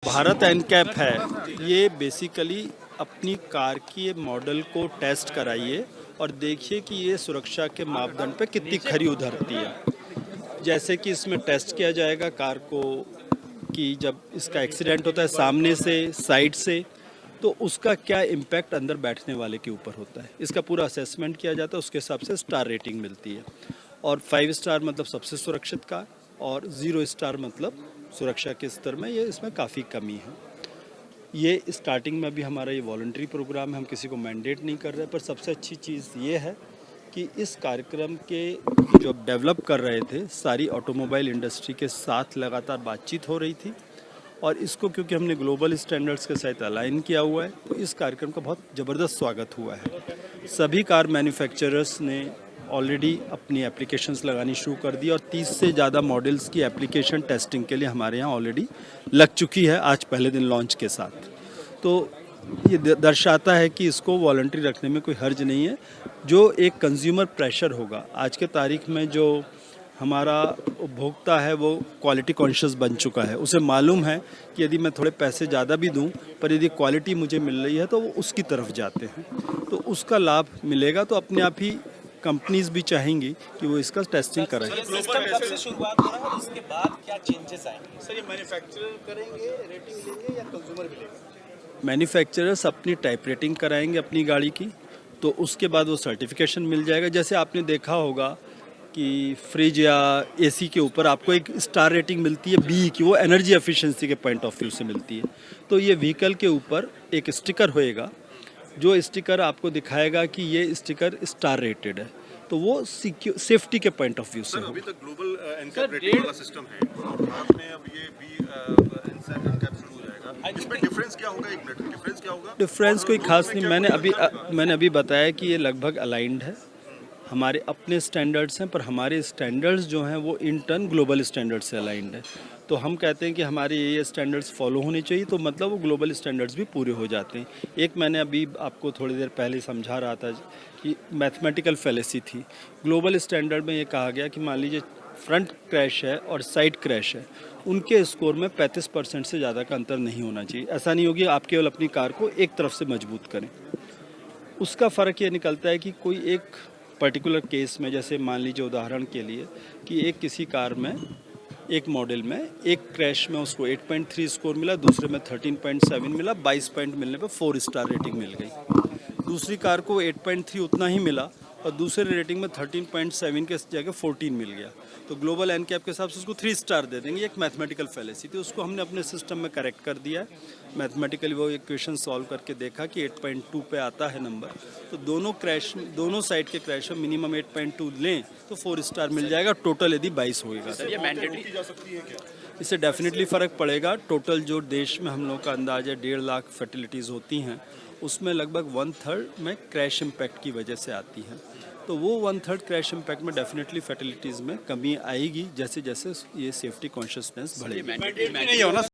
Bharat NCAP है, ये basically अपनी कार की मॉडल को टेस्ट कराइए और देखिए कि ये सुरक्षा के मापदंड पे कितनी खरी उतरती है। जैसे कि इसमें टेस्ट किया जाएगा कार को कि जब इसका एक्सीडेंट होता है सामने से, साइड से, तो उसका क्या इम्पैक्ट अंदर बैठने वाले के ऊपर होता है। इसका पूरा असेसमेंट किया जाता है, उसके हिसाब से स्टार रेटिंग मिलती है। और 5 स्टार मतलब सबसे सुरक्षित कार और 0 स्टार मतलब सुरक्षा के स्तर में ये इसमें काफ़ी कमी है। ये स्टार्टिंग में भी हमारा ये वॉलंटरी प्रोग्राम है, हम किसी को मैंडेट नहीं कर रहे, पर सबसे अच्छी चीज़ ये है कि इस कार्यक्रम के जो डेवलप कर रहे थे सारी ऑटोमोबाइल इंडस्ट्री के साथ लगातार बातचीत हो रही थी और इसको क्योंकि हमने ग्लोबल स्टैंडर्ड्स के साथ अलाइन किया हुआ है तो इस कार्यक्रम का बहुत ज़बरदस्त स्वागत हुआ है। सभी कार मैन्युफैक्चरर्स ने ऑलरेडी अपनी एप्लीकेशंस लगानी शुरू कर दी और 30 से ज़्यादा मॉडल्स की एप्लीकेशन टेस्टिंग के लिए हमारे यहाँ ऑलरेडी लग चुकी है आज पहले दिन लॉन्च के साथ। तो ये दर्शाता है कि इसको वॉलंटरी रखने में कोई हर्ज नहीं है। जो एक कंज्यूमर प्रेशर होगा आज के तारीख में, जो हमारा उपभोक्ता है वो क्वालिटी कॉन्शियस बन चुका है, उसे मालूम है कि यदि मैं थोड़े पैसे ज़्यादा भी दूं पर यदि क्वालिटी मुझे मिल रही है तो वो उसकी तरफ जाते हैं, तो उसका लाभ मिलेगा। तो अपने आप ही कंपनीज भी चाहेंगी कि वो इसका टेस्टिंग कराएं। सिस्टम कब से शुरुआत हो रहा है और इसके बाद क्या चेंजेस आएंगे? सर, ये मैन्युफैक्चरर करेंगे, रेटिंग लेंगे या कंज्यूमर भी लेंगे? मैन्युफैक्चरर्स अपनी टाइप रेटिंग कराएंगे अपनी गाड़ी की, तो उसके बाद वो सर्टिफिकेशन मिल जाएगा। जैसे आपने देखा होगा कि फ्रिज या एसी के ऊपर आपको एक स्टार रेटिंग मिलती है बी की, वो एनर्जी एफिशिएंसी के पॉइंट ऑफ व्यू से मिलती है। तो ये व्हीकल के ऊपर एक स्टिकर होएगा, जो स्टिकर आपको दिखाएगा कि ये स्टिकर स्टार रेटेड है, तो वो सेफ्टी के पॉइंट ऑफ व्यू से अभी होगा। तक ग्लोबल एनकैप रेटिंग वाला सिस्टम है और भारत में अब ये भी एनकैप शुरू हो जाएगा। इसमें डिफरेंस क्या होगा? एक मिनट, डिफरेंस क्या होगा? डिफरेंस कोई खास नहीं, मैंने अभी बताया कि ये लगभग अलाइंड है, हमारे अपने स्टैंडर्ड्स हैं, पर हमारे स्टैंडर्ड्स जो हैं वो इन टर्न ग्लोबल स्टैंडर्ड से अलाइंड है। तो हम कहते हैं कि हमारे ये स्टैंडर्ड्स फॉलो होने चाहिए, तो मतलब वो ग्लोबल स्टैंडर्ड्स भी पूरे हो जाते हैं। एक मैंने अभी आपको थोड़ी देर पहले समझा रहा था कि मैथमेटिकल फैलेसी थी। ग्लोबल स्टैंडर्ड में ये कहा गया कि मान लीजिए फ्रंट क्रैश है और साइड क्रैश है, उनके स्कोर में 35% से ज़्यादा का अंतर नहीं होना चाहिए। ऐसा नहीं होगी आप केवल अपनी कार को एक तरफ से मजबूत करें। उसका फ़र्क ये निकलता है कि कोई एक पर्टिकुलर केस में, जैसे मान लीजिए उदाहरण के लिए कि एक किसी कार में, एक मॉडल में एक क्रैश में उसको 8.3 स्कोर मिला, दूसरे में 13.7 मिला, 22 पॉइंट मिलने पर 4 स्टार रेटिंग मिल गई। दूसरी कार को 8.3 उतना ही मिला और दूसरे रेटिंग में 13.7 के जगह 14 मिल गया, तो ग्लोबल एनकैप के हिसाब से उसको 3 स्टार दे देंगे। एक मैथमेटिकल फैलेसी थी, उसको हमने अपने सिस्टम में करेक्ट कर दिया है। मैथमेटिकली वो इक्वेशन सॉल्व करके देखा कि 8.2 पे आता है नंबर, तो दोनों साइड के क्रैश में मिनिमम 8.2 लें तो 4 स्टार मिल जाएगा। टोटल यदि 22 होएगा सर, ये मैंडेटरी जा सकती है क्या? इससे डेफिनेटली फ़र्क पड़ेगा। टोटल जो देश में हम लोग का अंदाज़ है 1.5 लाख फर्टिलिटीज़ होती हैं, उसमें लगभग 1/3 में क्रैश इम्पैक्ट की वजह से आती हैं। तो वो 1/3 क्रैश इम्पैक्ट में डेफिनेटली फर्टिलिटीज़ में कमी आएगी जैसे जैसे ये सेफ्टी कॉन्शियसनेस बढ़ेगी। नहीं होना।